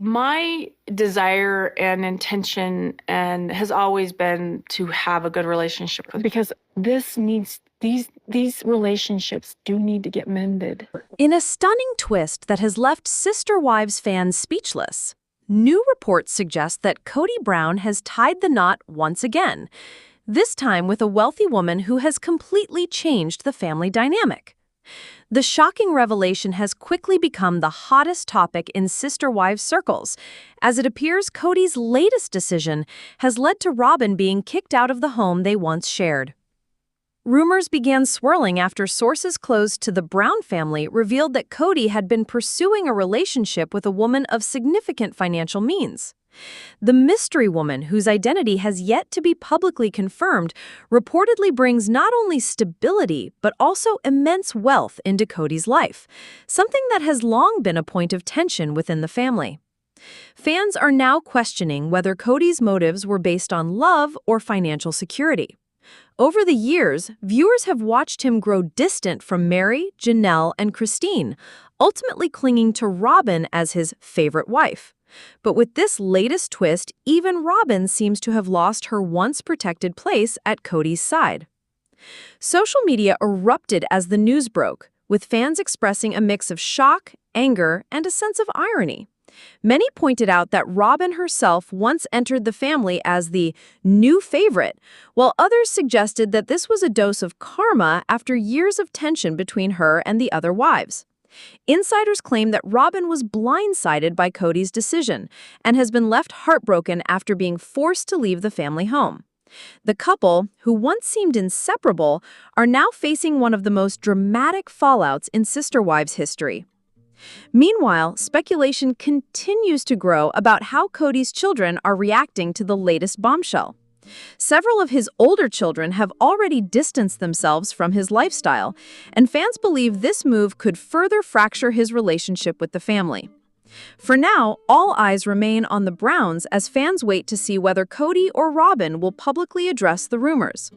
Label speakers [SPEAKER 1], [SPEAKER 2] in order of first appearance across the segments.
[SPEAKER 1] My desire and intention and has always been to have a good relationship with
[SPEAKER 2] Because these relationships do need to get mended.
[SPEAKER 3] In a stunning twist that has left Sister Wives fans speechless, new reports suggest that Kody Brown has tied the knot once again, this time with a wealthy woman who has completely changed the family dynamic. The shocking revelation has quickly become the hottest topic in Sister Wives circles, as it appears Kody's latest decision has led to Robyn being kicked out of the home they once shared. Rumors began swirling after sources close to the Brown family revealed that Kody had been pursuing a relationship with a woman of significant financial means. The mystery woman, whose identity has yet to be publicly confirmed, reportedly brings not only stability but also immense wealth into Kody's life, something that has long been a point of tension within the family. Fans are now questioning whether Kody's motives were based on love or financial security. Over the years, viewers have watched him grow distant from Meri, Janelle, and Christine, ultimately clinging to Robyn as his favorite wife. But with this latest twist, even Robyn seems to have lost her once protected place at Kody's side. Social media erupted as the news broke, with fans expressing a mix of shock, anger, and a sense of irony. Many pointed out that Robyn herself once entered the family as the new favorite, while others suggested that this was a dose of karma after years of tension between her and the other wives. Insiders claim that Robyn was blindsided by Kody's decision and has been left heartbroken after being forced to leave the family home. The couple, who once seemed inseparable, are now facing one of the most dramatic fallouts in Sister Wives history. Meanwhile, speculation continues to grow about how Kody's children are reacting to the latest bombshell. Several of his older children have already distanced themselves from his lifestyle, and fans believe this move could further fracture his relationship with the family. For now, all eyes remain on the Browns as fans wait to see whether Kody or Robyn will publicly address the rumors.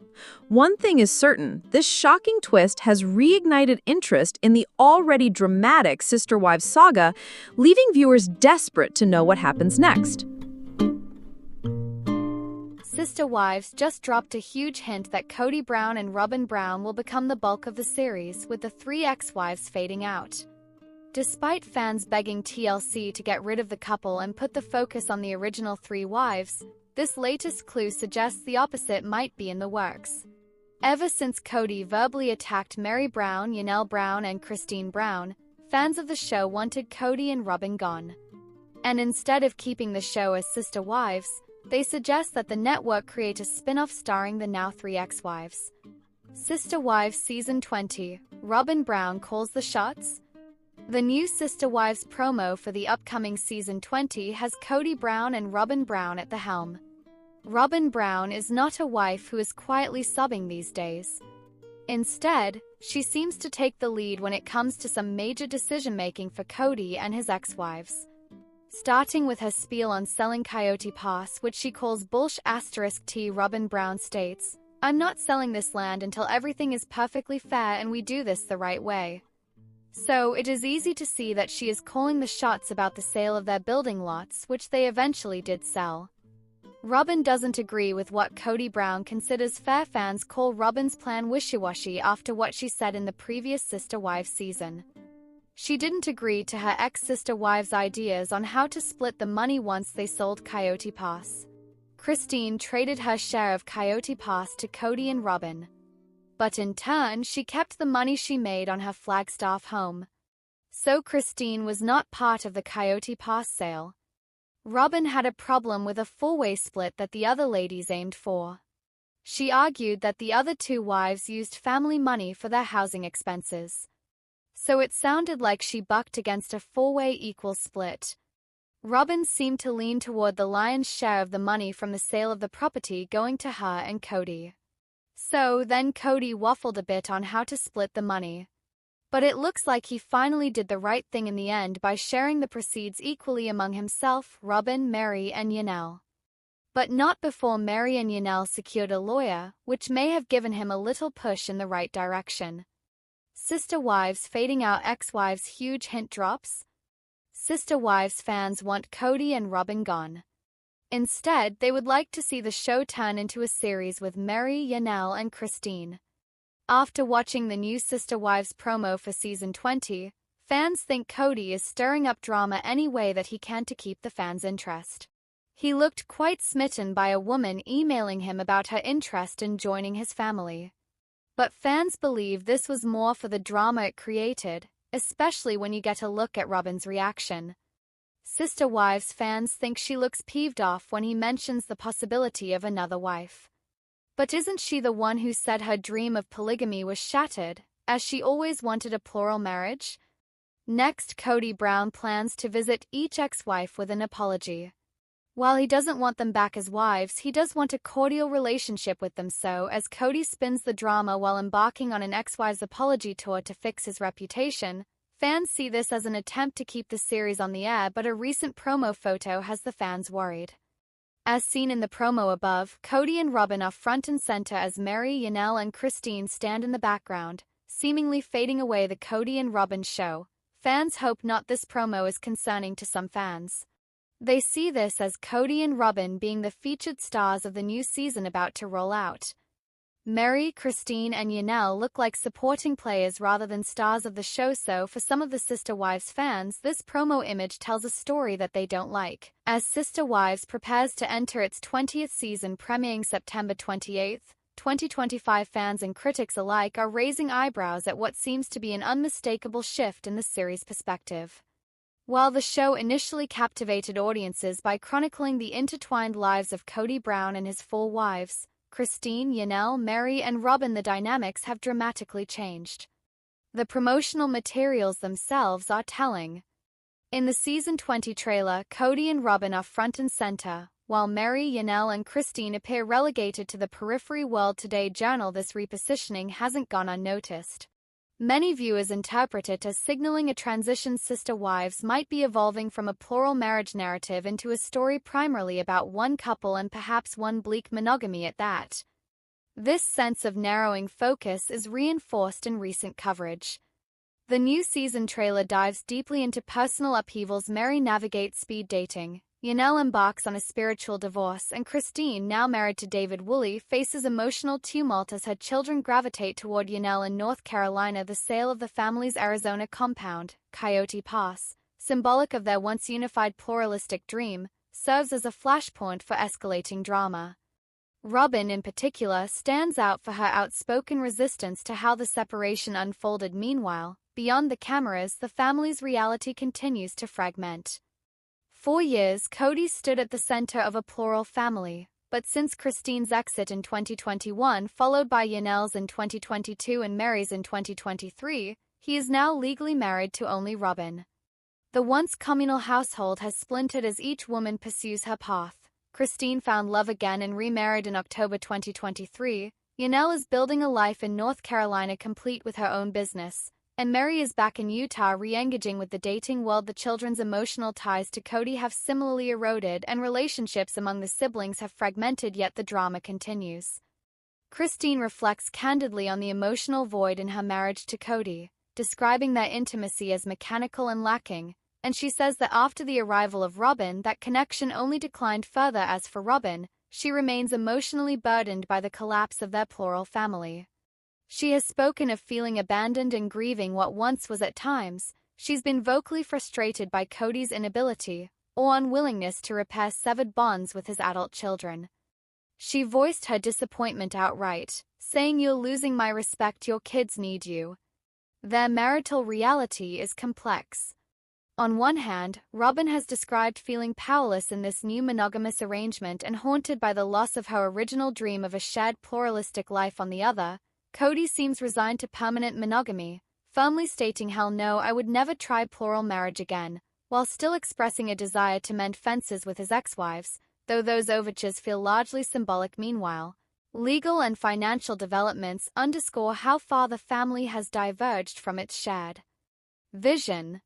[SPEAKER 3] One thing is certain, this shocking twist has reignited interest in the already dramatic Sister Wives saga, leaving viewers desperate to know what happens next.
[SPEAKER 4] Sister Wives just dropped a huge hint that Kody Brown and Robyn Brown will become the bulk of the series, with the three ex-wives fading out. Despite fans begging TLC to get rid of the couple and put the focus on the original three wives, this latest clue suggests the opposite might be in the works. Ever since Kody verbally attacked Meri Brown, Janelle Brown, and Christine Brown, fans of the show wanted Kody and Robyn gone. And instead of keeping the show as Sister Wives, they suggest that the network create a spin-off starring the now three ex-wives. Sister Wives Season 20, Robyn Brown calls the shots? The new Sister Wives promo for the upcoming Season 20 has Kody Brown and Robyn Brown at the helm. Robyn Brown is not a wife who is quietly sobbing these days. Instead, she seems to take the lead when it comes to some major decision-making for Kody and his ex-wives. Starting with her spiel on selling Coyote Pass, which she calls bullsh**, Robyn Brown states, "I'm not selling this land until everything is perfectly fair and we do this the right way." So it is easy to see that she is calling the shots about the sale of their building lots, which they eventually did sell. Robyn doesn't agree with what Kody Brown considers fair. Fans call Robyn's plan wishy-washy after what she said in the previous Sister Wives season. She didn't agree to her ex-Sister Wives' ideas on how to split the money once they sold Coyote Pass. Christine traded her share of Coyote Pass to Kody and Robyn. But in turn, she kept the money she made on her Flagstaff home. So Christine was not part of the Coyote Pass sale. Robyn had a problem with a four-way split that the other ladies aimed for. She argued that the other two wives used family money for their housing expenses. So it sounded like she bucked against a four-way equal split. Robyn seemed to lean toward the lion's share of the money from the sale of the property going to her and Kody. So then Kody waffled a bit on how to split the money. But it looks like he finally did the right thing in the end by sharing the proceeds equally among himself, Robyn, Meri, and Janelle. But not before Meri and Janelle secured a lawyer, which may have given him a little push in the right direction. Sister Wives fading out, ex-wives huge hint drops? Sister Wives fans want Kody and Robyn gone. Instead, they would like to see the show turn into a series with Meri, Yanel, and Christine. After watching the new Sister Wives promo for season 20, fans think Kody is stirring up drama any way that he can to keep the fans' interest. He looked quite smitten by a woman emailing him about her interest in joining his family. But fans believe this was more for the drama it created, especially when you get a look at Robyn's reaction. Sister Wives fans think she looks peeved off when he mentions the possibility of another wife. But isn't she the one who said her dream of polygamy was shattered, as she always wanted a plural marriage? Next, Kody Brown plans to visit each ex-wife with an apology. While he doesn't want them back as wives, he does want a cordial relationship with them, so as Kody spins the drama while embarking on an ex-wives apology tour to fix his reputation, fans see this as an attempt to keep the series on the air, but a recent promo photo has the fans worried. As seen in the promo above, Kody and Robyn are front and center as Meri, Yanel, and Christine stand in the background, seemingly fading away the Kody and Robyn show. Fans hope not. This promo is concerning to some fans. They see this as Kody and Robyn being the featured stars of the new season about to roll out. Meri, Christine, and Yanel look like supporting players rather than stars of the show, so for some of the Sister Wives fans, this promo image tells a story that they don't like. As Sister Wives prepares to enter its 20th season premiering September 28, 2025, fans and critics alike are raising eyebrows at what seems to be an unmistakable shift in the series' perspective. While the show initially captivated audiences by chronicling the intertwined lives of Kody Brown and his 4 wives, Christine, Yanel, Meri, and Robyn, the dynamics have dramatically changed. The promotional materials themselves are telling. In the season 20 trailer, Kody and Robyn are front and center, while Meri, Yanel, and Christine appear relegated to the periphery. World Today Journal: this repositioning hasn't gone unnoticed. Many viewers interpret it as signaling a transition. Sister Wives might be evolving from a plural marriage narrative into a story primarily about one couple, and perhaps one bleak monogamy at that. This sense of narrowing focus is reinforced in recent coverage. The new season trailer dives deeply into personal upheavals. Meri navigates speed dating, Yanel embarks on a spiritual divorce, and Christine, now married to David Woolley, faces emotional tumult as her children gravitate toward Yanel in North Carolina. The sale of the family's Arizona compound, Coyote Pass, symbolic of their once unified pluralistic dream, serves as a flashpoint for escalating drama. Robyn, in particular, stands out for her outspoken resistance to how the separation unfolded. Meanwhile, beyond the cameras, the family's reality continues to fragment. For years, Kody stood at the center of a plural family, but since Christine's exit in 2021, followed by Yanel's in 2022 and Meri's in 2023, he is now legally married to only Robyn. The once communal household has splintered as each woman pursues her path. Christine found love again and remarried in October 2023. Yanel is building a life in North Carolina complete with her own business, and Meri is back in Utah re-engaging with the dating world. The children's emotional ties to Kody have similarly eroded, and relationships among the siblings have fragmented, yet the drama continues. Christine reflects candidly on the emotional void in her marriage to Kody, describing their intimacy as mechanical and lacking, and she says that after the arrival of Robyn, that connection only declined further. As for Robyn, she remains emotionally burdened by the collapse of their plural family. She has spoken of feeling abandoned and grieving what once was. At times, she's been vocally frustrated by Kody's inability or unwillingness to repair severed bonds with his adult children. She voiced her disappointment outright, saying, "You're losing my respect, your kids need you." Their marital reality is complex. On one hand, Robyn has described feeling powerless in this new monogamous arrangement and haunted by the loss of her original dream of a shared pluralistic life. On the other, Kody seems resigned to permanent monogamy, firmly stating, "Hell no, I would never try plural marriage again," while still expressing a desire to mend fences with his ex-wives, though those overtures feel largely symbolic. Meanwhile, legal and financial developments underscore how far the family has diverged from its shared vision.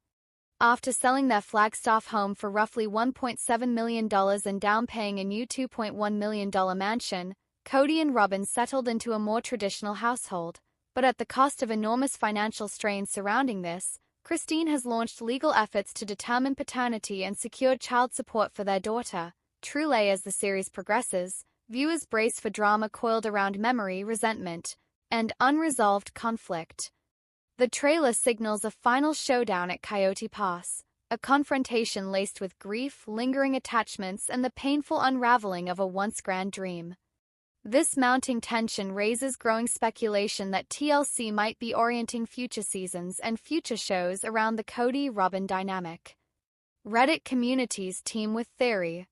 [SPEAKER 4] After selling their Flagstaff home for roughly $1.7 million and down paying a new $2.1 million mansion, Kody and Robyn settled into a more traditional household, but at the cost of enormous financial strain surrounding this. Christine has launched legal efforts to determine paternity and secured child support for their daughter. Truly, as the series progresses, viewers brace for drama coiled around memory, resentment, and unresolved conflict. The trailer signals a final showdown at Coyote Pass, a confrontation laced with grief, lingering attachments, and the painful unraveling of a once grand dream. This mounting tension raises growing speculation that TLC might be orienting future seasons and future shows around the Kody-Robyn dynamic. Reddit communities teem with theory.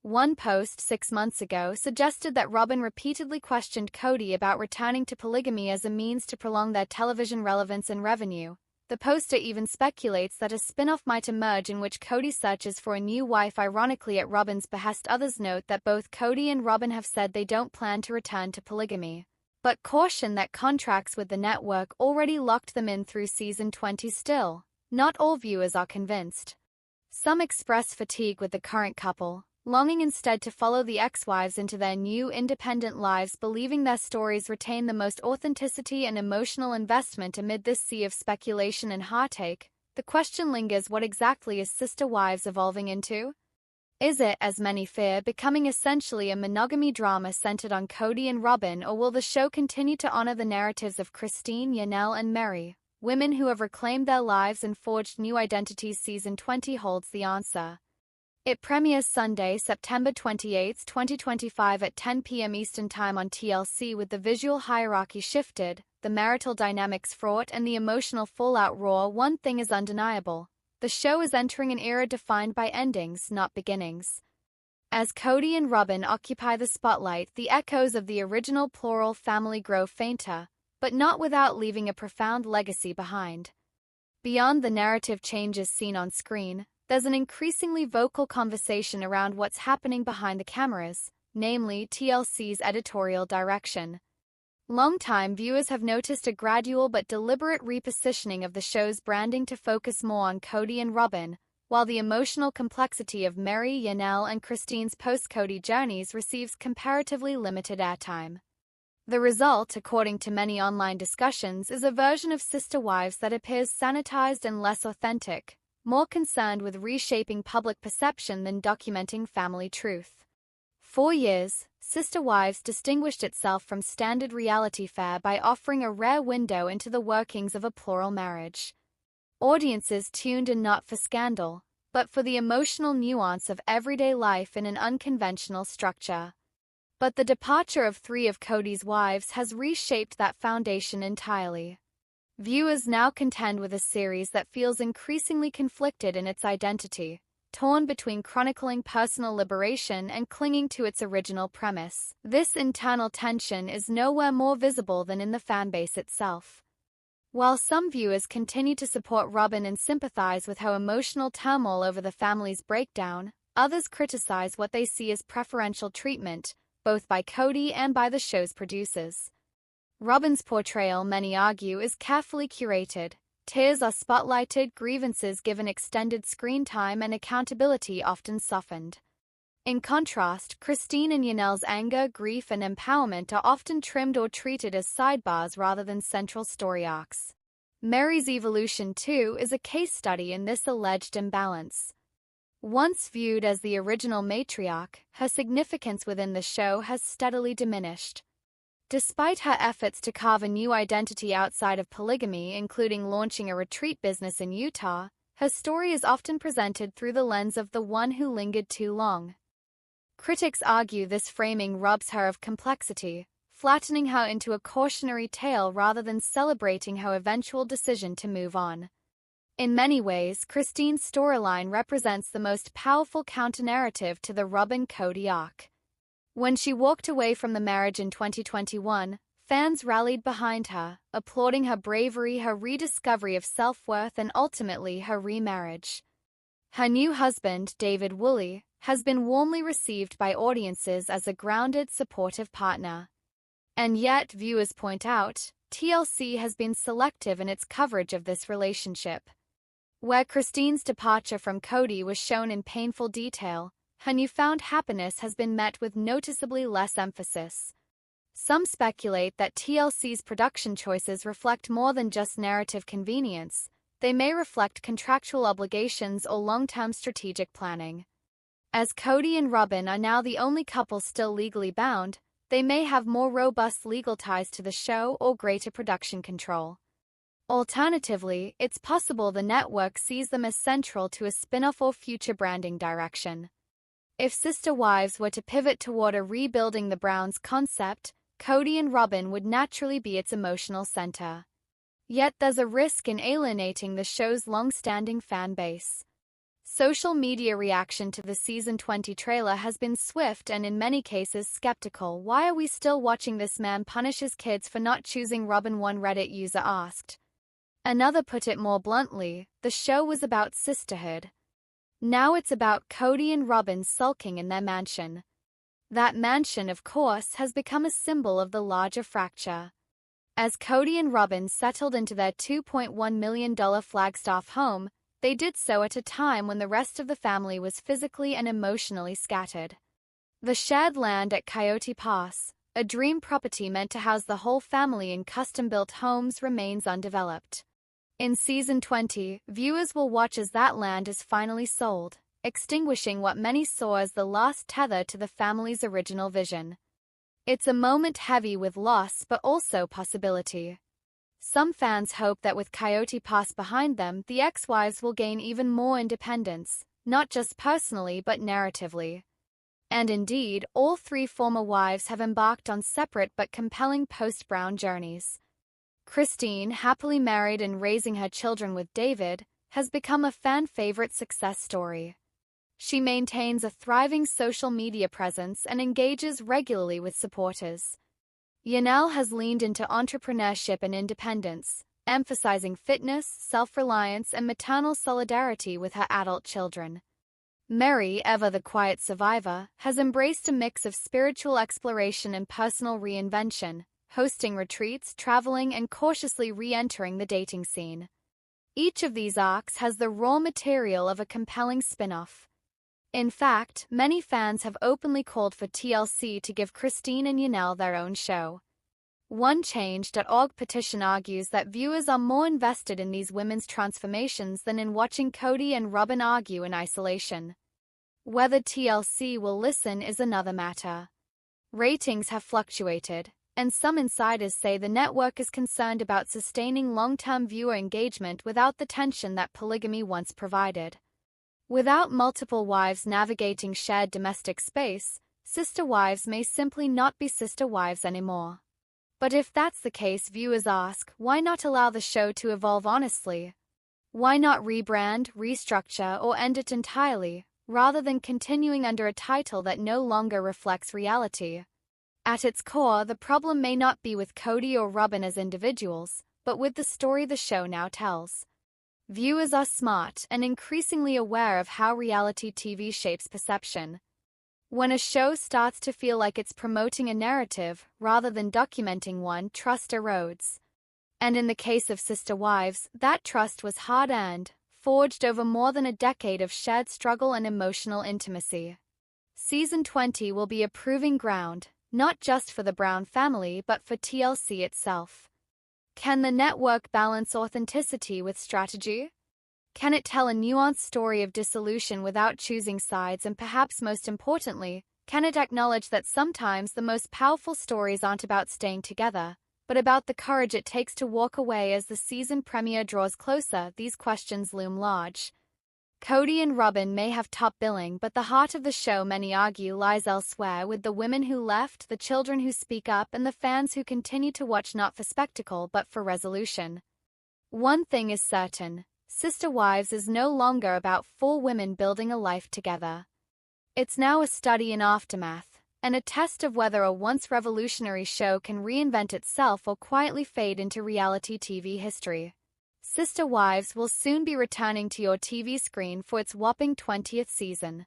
[SPEAKER 4] One post 6 months ago suggested that Robyn repeatedly questioned Kody about returning to polygamy as a means to prolong their television relevance and revenue. The poster even speculates that a spin-off might emerge in which Kody searches for a new wife, ironically at Robyn's behest. Others note that both Kody and Robyn have said they don't plan to return to polygamy, but caution that contracts with the network already locked them in through season 20 still. Not all viewers are convinced. Some express fatigue with the current couple, longing instead to follow the ex-wives into their new independent lives, believing their stories retain the most authenticity and emotional investment amid this sea of speculation and heartache. The question lingers: what exactly is Sister Wives evolving into? Is it, as many fear, becoming essentially a monogamy drama centered on Kody and Robyn, or will the show continue to honor the narratives of Christine, Yanel, and Meri, women who have reclaimed their lives and forged new identities? Season 20 holds the answer. It premieres Sunday, September 28, 2025 at 10 p.m. Eastern Time on TLC. With the visual hierarchy shifted, the marital dynamics fraught, and the emotional fallout raw, one thing is undeniable: the show is entering an era defined by endings, not beginnings. As Kody and Robyn occupy the spotlight, the echoes of the original plural family grow fainter, but not without leaving a profound legacy behind. Beyond the narrative changes seen on screen, there's an increasingly vocal conversation around what's happening behind the cameras, namely TLC's editorial direction. Longtime viewers have noticed a gradual but deliberate repositioning of the show's branding to focus more on Kody and Robyn, while the emotional complexity of Meri, Yanel, and Christine's post-Kody journeys receives comparatively limited airtime. The result, according to many online discussions, is a version of Sister Wives that appears sanitized and less authentic, more concerned with reshaping public perception than documenting family truth. For years, Sister Wives distinguished itself from standard reality fare by offering a rare window into the workings of a plural marriage. Audiences tuned in not for scandal, but for the emotional nuance of everyday life in an unconventional structure. But the departure of 3 of Kody's wives has reshaped that foundation entirely. Viewers now contend with a series that feels increasingly conflicted in its identity, torn between chronicling personal liberation and clinging to its original premise. This internal tension is nowhere more visible than in the fanbase itself. While some viewers continue to support Robyn and sympathize with her emotional turmoil over the family's breakdown, others criticize what they see as preferential treatment, both by Kody and by the show's producers. Robyn's portrayal, many argue, is carefully curated. Tears are spotlighted, grievances given extended screen time, and accountability often softened. In contrast, Christine and Yanel's anger, grief, and empowerment are often trimmed or treated as sidebars rather than central story arcs. Meri's evolution, too, is a case study in this alleged imbalance. Once viewed as the original matriarch, her significance within the show has steadily diminished. Despite her efforts to carve a new identity outside of polygamy, including launching a retreat business in Utah, her story is often presented through the lens of the one who lingered too long. Critics argue this framing robs her of complexity, flattening her into a cautionary tale rather than celebrating her eventual decision to move on. In many ways, Christine's storyline represents the most powerful counter-narrative to the Robyn-Kody arc. When she walked away from the marriage in 2021, fans rallied behind her, applauding her bravery, her rediscovery of self-worth, and ultimately her remarriage. Her new husband, David Woolley, has been warmly received by audiences as a grounded, supportive partner. And yet, viewers point out, TLC has been selective in its coverage of this relationship. Where Christine's departure from Kody was shown in painful detail, her newfound happiness has been met with noticeably less emphasis. Some speculate that TLC's production choices reflect more than just narrative convenience. they may reflect contractual obligations or long-term strategic planning. As Kody and Robyn are now the only couple still legally bound, they may have more robust legal ties to the show or greater production control. Alternatively, it's possible the network sees them as central to a spin-off or future branding direction. If Sister Wives were to pivot toward a rebuilding the Browns concept, Kody and Robyn would naturally be its emotional center. Yet there's a risk in alienating the show's long-standing fan base. Social media reaction to the Season 20 trailer has been swift and in many cases skeptical. "Why are we still watching this man punish his kids for not choosing Robyn?" one Reddit user asked. Another put it more bluntly, the show was about sisterhood. Now it's about Kody and Robyn sulking in their mansion. That mansion, of course, has become a symbol of the larger fracture. As Kody and Robyn settled into their $2.1 million Flagstaff home, they did so at a time when the rest of the family was physically and emotionally scattered. The shared land at Coyote Pass, a dream property meant to house the whole family in custom-built homes, remains undeveloped. In Season 20, viewers will watch as that land is finally sold, extinguishing what many saw as the last tether to the family's original vision. It's a moment heavy with loss but also possibility. Some fans hope that with Coyote Pass behind them, the ex-wives will gain even more independence, not just personally but narratively. And indeed, all three former wives have embarked on separate but compelling post-Brown journeys. Christine, happily married and raising her children with David, has become a fan-favorite success story. She maintains a thriving social media presence and engages regularly with supporters. Yanel has leaned into entrepreneurship and independence, emphasizing fitness, self-reliance, and maternal solidarity with her adult children. Mary, ever the quiet survivor, has embraced a mix of spiritual exploration and personal reinvention, hosting retreats, traveling, and cautiously re-entering the dating scene. Each of these arcs has the raw material of a compelling spin-off. In fact, many fans have openly called for TLC to give Christine and Yanel their own show. One Change.org petition argues that viewers are more invested in these women's transformations than in watching Kody and Robyn argue in isolation. Whether TLC will listen is another matter. Ratings have fluctuated, and some insiders say the network is concerned about sustaining long-term viewer engagement without the tension that polygamy once provided. Without multiple wives navigating shared domestic space, sister wives may simply not be sister wives anymore. But if that's the case, viewers ask, why not allow the show to evolve honestly? Why not rebrand, restructure, or end it entirely, rather than continuing under a title that no longer reflects reality? At its core, the problem may not be with Kody or Robyn as individuals, but with the story the show now tells. Viewers are smart and increasingly aware of how reality TV shapes perception. When a show starts to feel like it's promoting a narrative rather than documenting one, trust erodes. And in the case of Sister Wives, that trust was hard-earned, forged over more than a decade of shared struggle and emotional intimacy. Season 20 will be a proving ground, not just for the Brown family but for TLC itself. Can the network balance authenticity with strategy? Can it tell a nuanced story of dissolution without choosing sides, and perhaps most importantly, can it acknowledge that sometimes the most powerful stories aren't about staying together, but about the courage it takes to walk away? As the season premiere draws closer, these questions loom large. Kody and Robyn may have top billing, but the heart of the show, many argue, lies elsewhere, with the women who left, the children who speak up, and the fans who continue to watch not for spectacle but for resolution. One thing is certain, Sister Wives is no longer about four women building a life together. It's now a study in aftermath, and a test of whether a once revolutionary show can reinvent itself or quietly fade into reality TV history. Sister Wives will soon be returning to your TV screen for its whopping 20th season.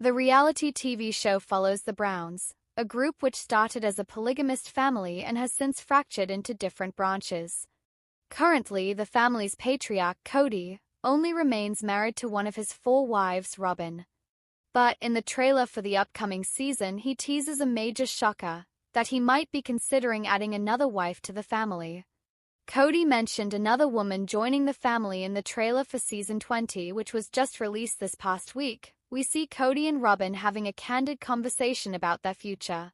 [SPEAKER 4] The reality TV show follows the Browns, a group which started as a polygamist family and has since fractured into different branches. Currently, the family's patriarch, Kody, only remains married to one of his four wives, Robyn. But in the trailer for the upcoming season, he teases a major shocker, that he might be considering adding another wife to the family. Kody mentioned another woman joining the family in the trailer for Season 20, which was just released this past week. We see Kody and Robyn having a candid conversation about their future.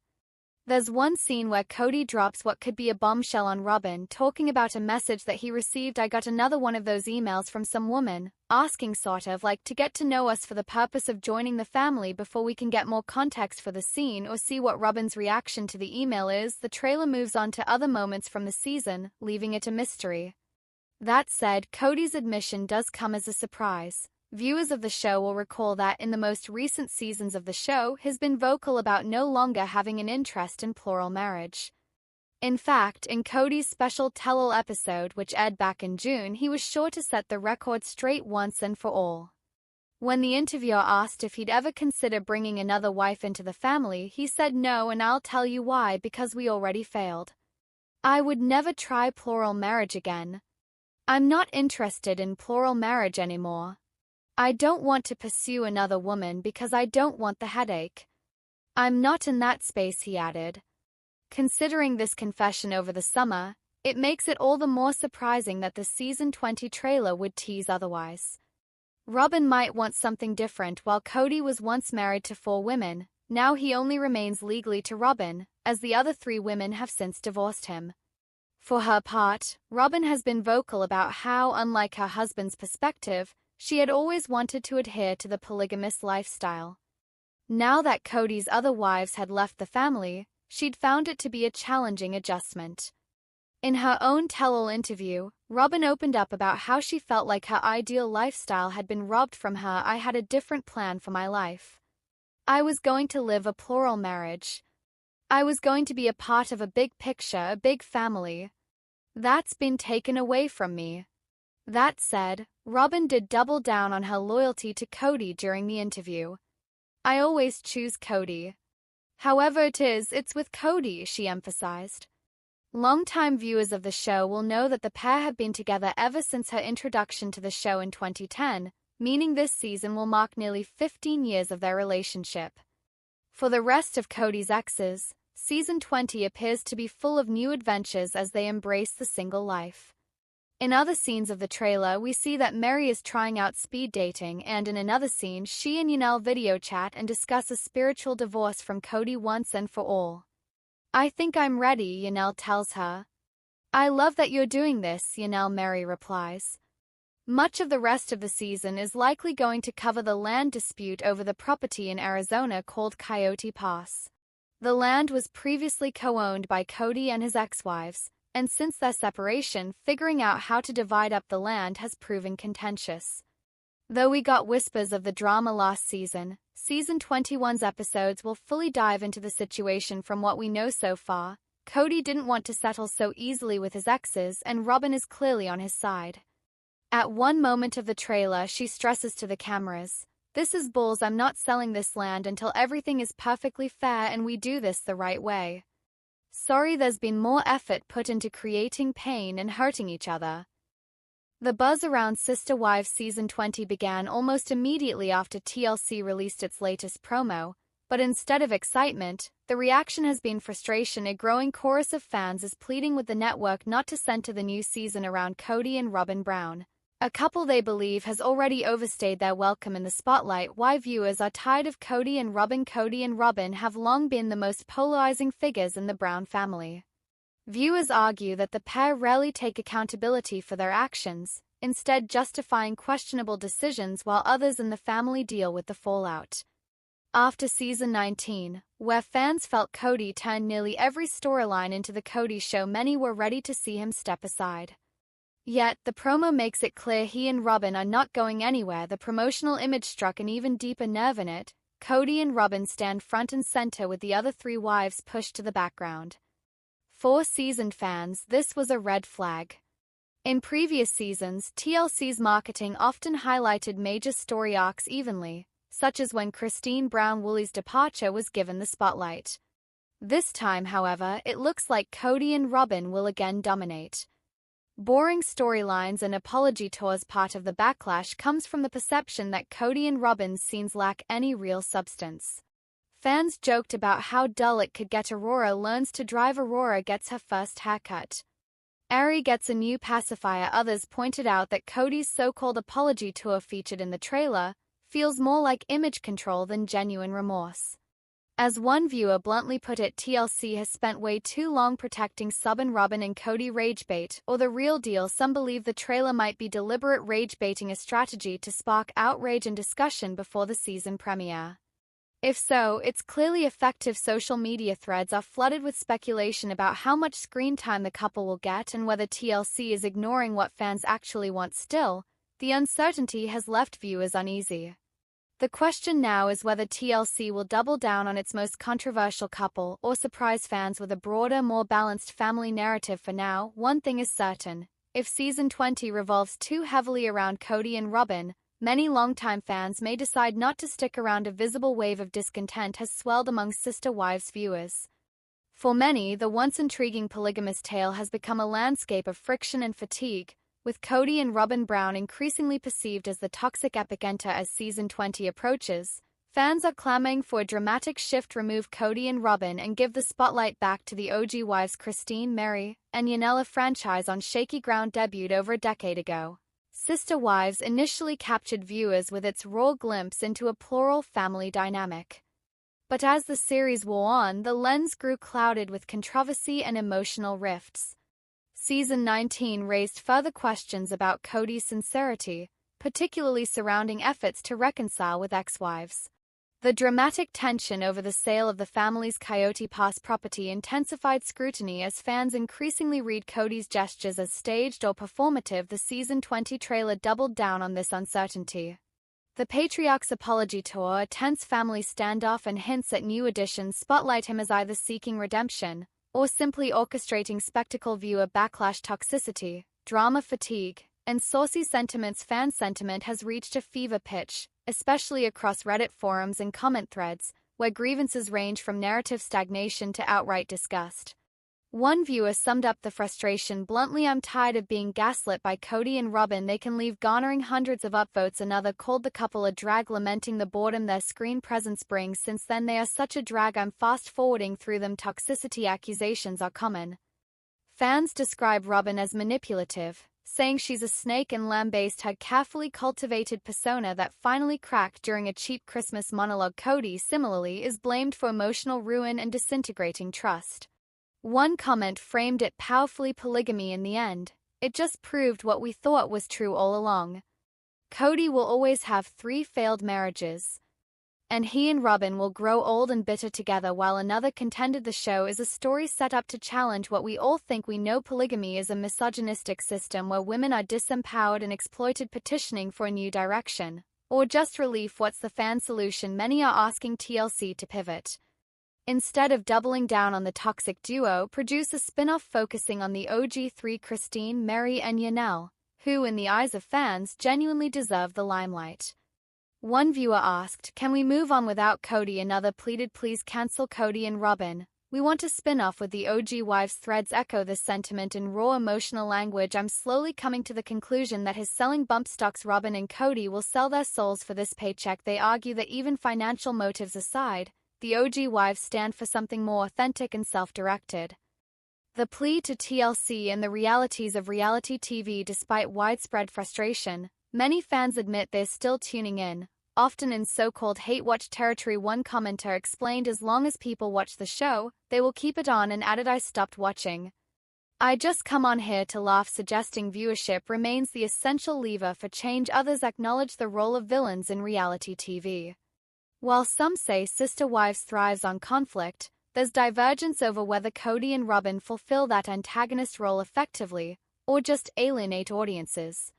[SPEAKER 4] There's one scene where Kody drops what could be a bombshell on Robyn, talking about a message that he received. I got another one of those emails from some woman, asking sort of like to get to know us for the purpose of joining the family before we can get more context for the scene or see what Robyn's reaction to the email is. The trailer moves on to other moments from the season, leaving it a mystery. That said, Kody's admission does come as a surprise. Viewers of the show will recall that in the most recent seasons of the show, he's been vocal about no longer having an interest in plural marriage. In fact, in Kody's special tell-all episode, which aired back in June, he was sure to set the record straight once and for all. When the interviewer asked if he'd ever consider bringing another wife into the family, he said no, and I'll tell you why: because we already failed. I would never try plural marriage again. I'm not interested in plural marriage anymore. I don't want to pursue another woman because I don't want the headache. I'm not in that space, he added. Considering this confession over the summer, it makes it all the more surprising that the Season 20 trailer would tease otherwise. Robyn might want something different. While Kody was once married to 4 women, now he only remains legally to Robyn, as the other 3 women have since divorced him. For her part, Robyn has been vocal about how, unlike her husband's perspective, she had always wanted to adhere to the polygamous lifestyle. Now that Kody's other wives had left the family, she'd found it to be a challenging adjustment. In her own tell-all interview, Robyn opened up about how she felt like her ideal lifestyle had been robbed from her. I had a different plan for my life. I was going to live a plural marriage. I was going to be a part of a big picture, a big family. That's been taken away from me. That said, Robyn did double down on her loyalty to Kody during the interview. I always choose Kody. However it's with Kody, she emphasized. Longtime viewers of the show will know that the pair have been together ever since her introduction to the show in 2010, meaning this season will mark nearly 15 years of their relationship. For the rest of Kody's exes, Season 20 appears to be full of new adventures as they embrace the single life. In other scenes of the trailer, we see that Meri is trying out speed dating, and in another scene, she and Yanel video chat and discuss a spiritual divorce from Kody once and for all. I think I'm ready, Yanel tells her. I love that you're doing this, Yanel, Meri replies. Much of the rest of the season is likely going to cover the land dispute over the property in Arizona called Coyote Pass. The land was previously co-owned by Kody and his ex-wives, and since their separation, figuring out how to divide up the land has proven contentious. Though we got whispers of the drama last season, Season 21's episodes will fully dive into the situation. From what we know so far, Kody didn't want to settle so easily with his exes, and Robyn is clearly on his side. At one moment of the trailer, she stresses to the cameras, "This is bulls. I'm not selling this land until everything is perfectly fair and we do this the right way. Sorry, there's been more effort put into creating pain and hurting each other." The buzz around Sister Wives Season 20 began almost immediately after TLC released its latest promo, but instead of excitement, the reaction has been frustration. A growing chorus of fans is pleading with the network not to center the new season around Kody and Robyn Brown, a couple they believe has already overstayed their welcome in the spotlight. Why viewers are tired of Kody and Robyn. Kody and Robyn have long been the most polarizing figures in the Brown family. Viewers argue that the pair rarely take accountability for their actions, instead justifying questionable decisions while others in the family deal with the fallout. After Season 19, where fans felt Kody turned nearly every storyline into the Kody show, many were ready to see him step aside. Yet, the promo makes it clear he and Robyn are not going anywhere. The promotional image struck an even deeper nerve in it. Kody and Robyn stand front and center with the other 3 wives pushed to the background. For seasoned fans, this was a red flag. In previous seasons, TLC's marketing often highlighted major story arcs evenly, such as when Christine Brown Woolley's departure was given the spotlight. This time, however, it looks like Kody and Robyn will again dominate. Boring storylines and apology tours. Part of the backlash comes from the perception that Kody and Robyn's scenes lack any real substance. Fans joked about how dull it could get. Aurora learns to drive. Aurora gets her first haircut. Ari gets a new pacifier. Others pointed out that Kody's so-called apology tour featured in the trailer feels more like image control than genuine remorse. As one viewer bluntly put it, TLC has spent way too long protecting Robyn and Kody ragebait, or the real deal. Some believe the trailer might be deliberate ragebaiting, a strategy to spark outrage and discussion before the season premiere. If so, it's clearly effective. Social media threads are flooded with speculation about how much screen time the couple will get and whether TLC is ignoring what fans actually want. Still, the uncertainty has left viewers uneasy. The question now is whether TLC will double down on its most controversial couple or surprise fans with a broader, more balanced family narrative. For now, one thing is certain: if season 20 revolves too heavily around Kody and Robyn, many longtime fans may decide not to stick around. A visible wave of discontent has swelled among Sister Wives viewers. For many, the once intriguing polygamous tale has become a landscape of friction and fatigue, with Kody and Robyn Brown increasingly perceived as the toxic epicenter. As season 20 approaches, fans are clamoring for a dramatic shift: remove Kody and Robyn and give the spotlight back to the OG wives Christine, Meri, and Yanela. Franchise on shaky ground debuted over a decade ago. Sister Wives initially captured viewers with its raw glimpse into a plural family dynamic. But as the series wore on, the lens grew clouded with controversy and emotional rifts. Season 19 raised further questions about Kody's sincerity, particularly surrounding efforts to reconcile with ex-wives. The dramatic tension over the sale of the family's Coyote Pass property intensified scrutiny as fans increasingly read Kody's gestures as staged or performative. The season 20 trailer doubled down on this uncertainty. The Patriarch's apology tour, a tense family standoff, and hints at new additions spotlight him as either seeking redemption or simply orchestrating spectacle. Viewer backlash, toxicity, drama fatigue, and saucy sentiments. Fan sentiment has reached a fever pitch, especially across Reddit forums and comment threads, where grievances range from narrative stagnation to outright disgust. One viewer summed up the frustration bluntly: "I'm tired of being gaslit by Kody and Robyn. They can leave," garnering hundreds of upvotes. Another called the couple a drag, lamenting the boredom their screen presence brings. "Since then they are such a drag, I'm fast-forwarding through them." Toxicity accusations are common. Fans describe Robyn as manipulative, saying she's a snake and lambasted her carefully cultivated persona that finally cracked during a cheap Christmas monologue. Kody, similarly, is blamed for emotional ruin and disintegrating trust. One comment framed it powerfully: polygamy in the end, it just proved what we thought was true all along. Kody will always have 3 failed marriages, and he and Robyn will grow old and bitter together. While another contended the show is a story set up to challenge what we all think we know: polygamy is a misogynistic system where women are disempowered and exploited. Petitioning for a new direction, or just relief? What's the fan solution? Many are asking TLC to pivot. Instead of doubling down on the toxic duo, produce a spin-off focusing on the OG3, Christine, Meri, and Yanela, who, in the eyes of fans, genuinely deserve the limelight. One viewer asked, "Can we move on without Kody?" Another pleaded, "Please cancel Kody and Robyn. We want a spin-off with the OG wives." Threads echo this sentiment in raw emotional language. "I'm slowly coming to the conclusion that his selling bump stocks, Robyn and Kody will sell their souls for this paycheck." They argue that even financial motives aside, the OG wives stand for something more authentic and self-directed. The plea to TLC and the realities of reality TV. Despite widespread frustration, many fans admit they're still tuning in, often in so-called hate-watch territory. One commenter explained, "As long as people watch the show, they will keep it on," and added, "I stopped watching. I just come on here to laugh," suggesting viewership remains the essential lever for change. Others acknowledge the role of villains in reality TV. While some say Sister Wives thrives on conflict, there's divergence over whether Kody and Robyn fulfill that antagonist role effectively, or just alienate audiences.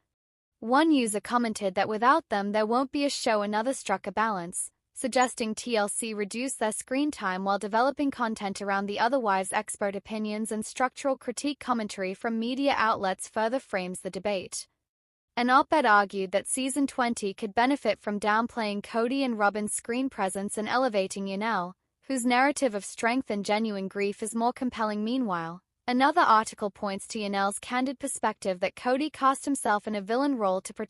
[SPEAKER 4] One user commented that without them there won't be a show. Another struck a balance, suggesting TLC reduce their screen time while developing content around the other wives. Expert opinions and structural critique commentary from media outlets further frames the debate. An op-ed argued that season 20 could benefit from downplaying Kody and Robyn's screen presence and elevating Yanela, whose narrative of strength and genuine grief is more compelling. Meanwhile, another article points to Yanela's candid perspective that Kody cast himself in a villain role to protect